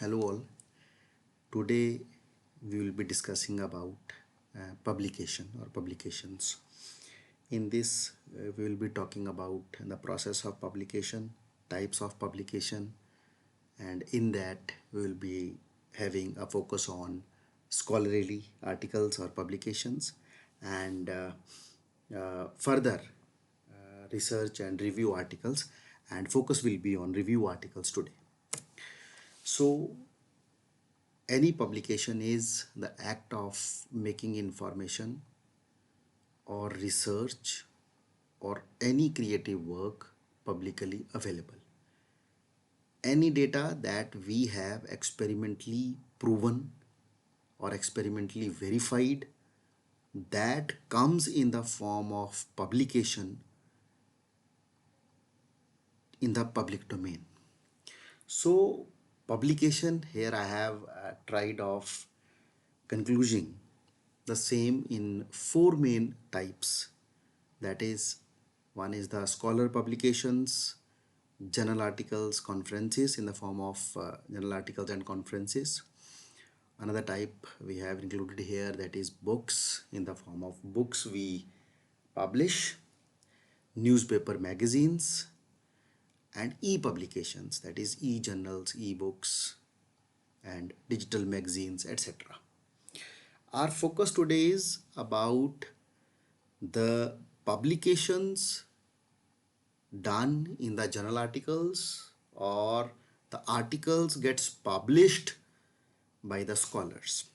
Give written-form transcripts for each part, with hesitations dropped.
Hello all. Today we will be discussing about publication or publications. In this, we will be talking about the process of publication, types of publication, and in that we will be having a focus on scholarly articles or publications and further research and review articles, and focus will be on review articles today. So any publication is the act of making information or research or any creative work publicly available. Any data that we have experimentally proven or experimentally verified that comes in the form of publication in the public domain. So publication here I have tried of concluding the same in four main types. That is, one is the scholar publications, journal articles, conferences in the form of journal articles and conferences. Another type we have included here, that is books. In the form of books we publish, newspaper, magazines, and e-publications, that is e-journals, e-books, and digital magazines, etc. Our focus today is about the publications done in the journal articles or the articles gets published by the scholars.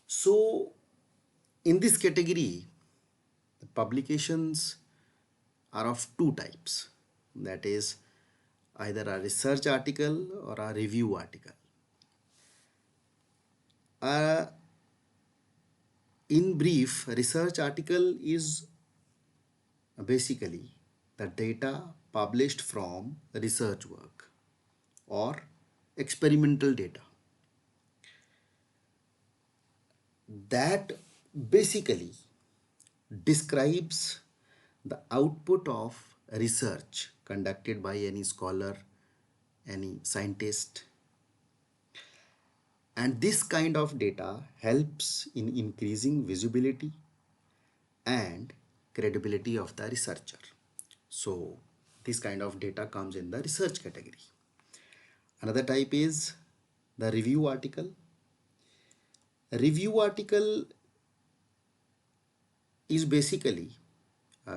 So in this category, the publications are of two types, that is either a research article or a review article. In brief, a research article is basically the data published from research work or experimental data that basically describes the output of research conducted by any scholar, any scientist, and this kind of data helps in increasing visibility and credibility of the researcher. So this kind of data comes in the research category. Another type is the review article. A review article is basically,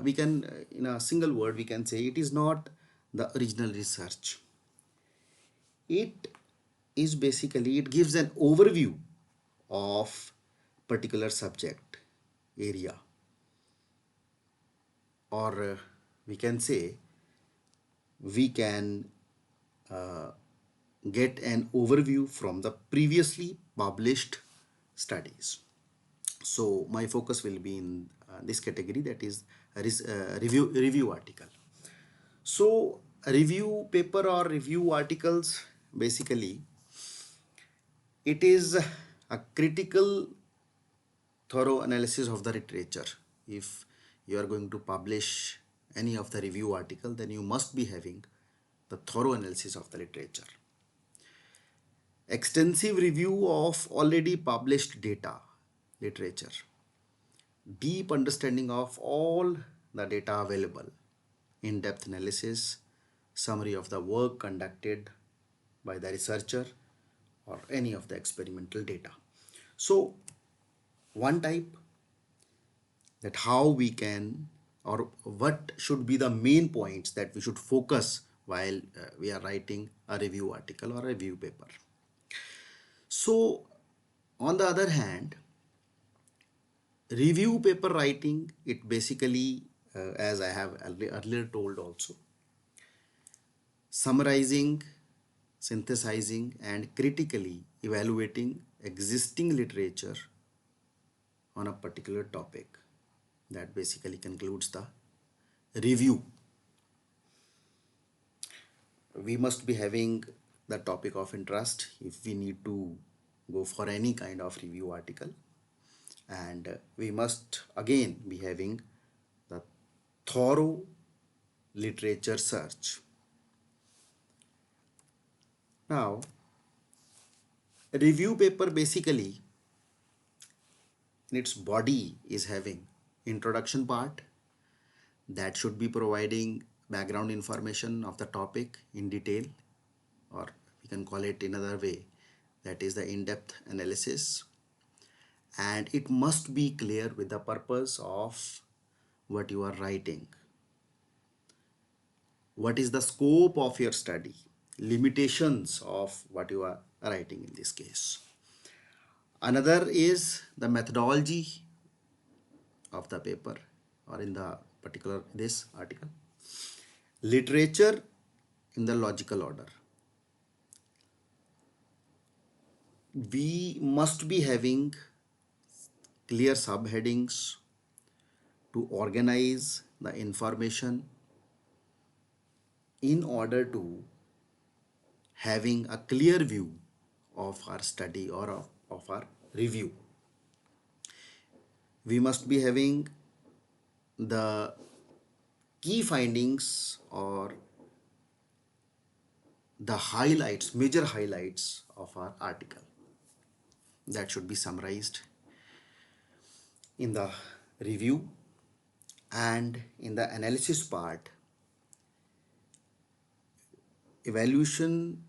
we can, in a single word, we can say it is not the original research. It is basically, it gives an overview of particular subject area, or we can say we can get an overview from the previously published studies. So my focus will be in this category, that is review article. So a review paper or review articles, basically it is a critical thorough analysis of the literature. If you are going to publish any of the review article, then you must be having the thorough analysis of the literature, extensive review of already published data, literature, deep understanding of all the data available, in-depth analysis, summary of the work conducted by the researcher or any of the experimental data. So one type, that how we can, or what should be the main points that we should focus while we are writing a review article or a review paper. So on the other hand, review paper writing, it basically, as I have earlier told also, summarizing, synthesizing, and critically evaluating existing literature on a particular topic. That basically concludes the review. We must be having the topic of interest if we need to go for any kind of review article, and we must again be having the thorough literature search. Now Review paper basically in its body is having introduction part that should be providing background information of the topic in detail, or we can call it another way, that is the in-depth analysis, and it must be clear with the purpose of what you are writing. What is the scope of your study, limitations of what you are writing in this case. Another is the methodology of the paper or in the particular this article. Literature in the logical order. We must be having clear subheadings to organize the information in order to having a clear view of our study or of our review. We must be having the key findings or the highlights, major highlights of our article that should be summarized in the review. And in the analysis part, evaluation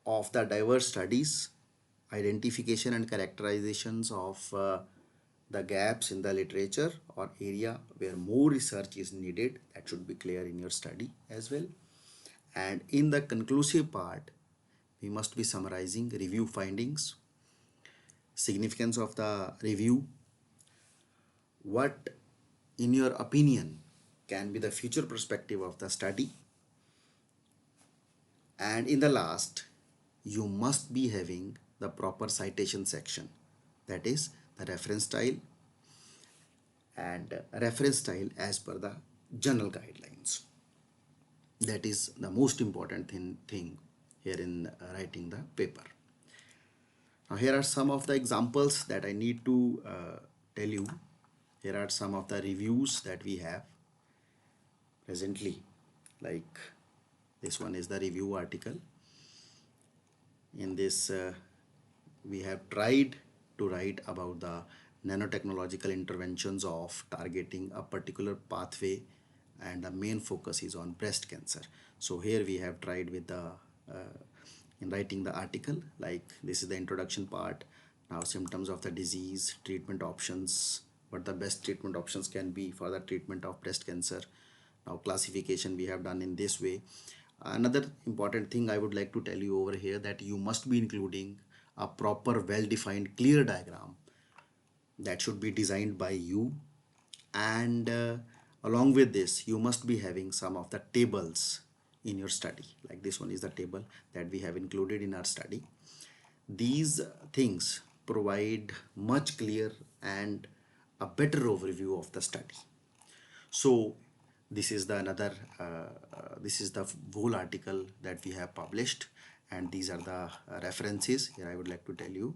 of the diverse studies, identification and characterizations of the gaps in the literature or area where more research is needed, that should be clear in your study as well. And in the conclusive part, we must be summarizing review findings, significance of the review, what in your opinion can be the future perspective of the study, and in the last you must be having the proper citation section, that is the reference style, and reference style as per the journal guidelines. That is the most important thing here in writing the paper. Now here are some of the examples that I need to tell you. Here are some of the reviews that we have presently, like this one is the review article. In this we have tried to write about the nanotechnological interventions of targeting a particular pathway, and the main focus is on breast cancer. So here we have tried with the in writing the article, like this is the introduction part. Now symptoms of the disease, treatment options, what the best treatment options can be for the treatment of breast cancer. Now classification we have done in this way. Another important thing I would like to tell you over here, that you must be including a proper well-defined clear diagram that should be designed by you, and along with this you must be having some of the tables in your study, like this one is the table that we have included in our study. These things provide much clear and a better overview of the study. So this is the another this is the whole article that we have published, and these are the references. Here I would like to tell you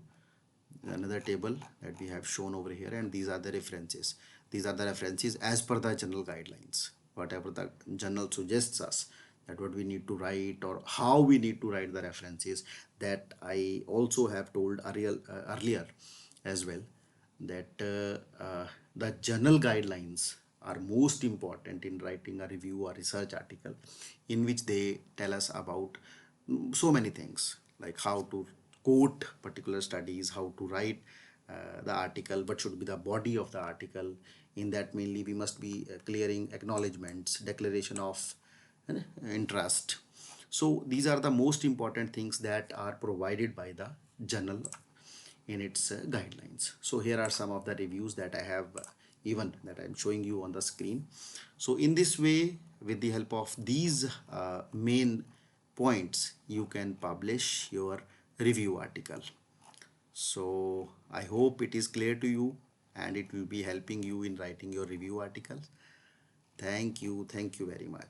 another table that we have shown over here, and these are the references. These are the references as per the journal guidelines, whatever the journal suggests us that what we need to write or how we need to write the references, that I also have told earlier as well, that the journal guidelines are most important in writing a review or research article, in which they tell us about so many things, like how to quote particular studies, how to write the article, what should be the body of the article. In that mainly we must be clearing acknowledgements, declaration of interest. So these are the most important things that are provided by the journal in its guidelines. So here are some of the reviews that I have even that I'm showing you on the screen. So in this way, with the help of these main points, you can publish your review article. So I hope it is clear to you and it will be helping you in writing your review articles. Thank you very much.